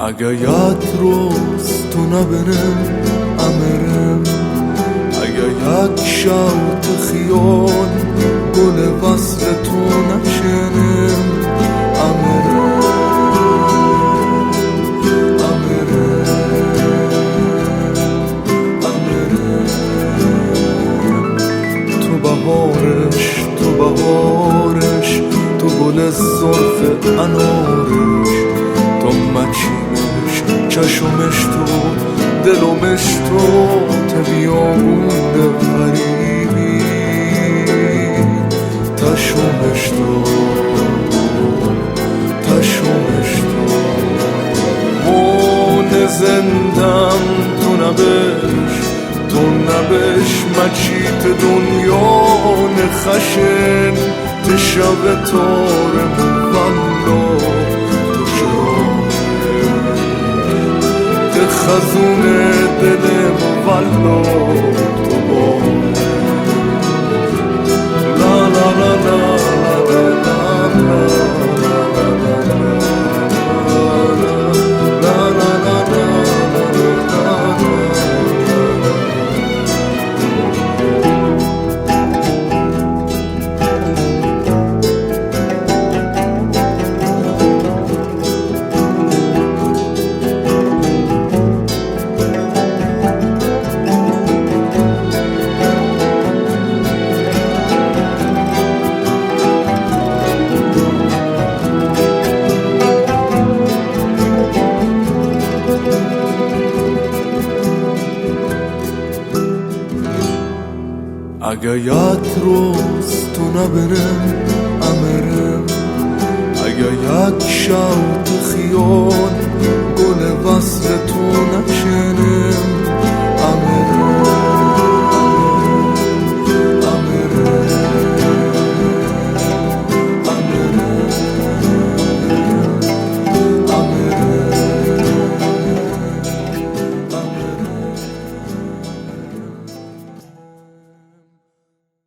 Agayat rost tu naberem amerem Agayat shaut khiyon gol vasl tu nachenem amerem Tu bahorish tu gol zorf anoresh تو مچینش چشمش تو دلمش تو تبیامون غریبی تشمش تو مون زندم تو نبش مچیت دنیا نخشن تشب تارم والله خزونه دلم والله تو لا لا لا لا Agayat rost tu naberem amerem Agayat shaut khiyon gol vasl tu nachenem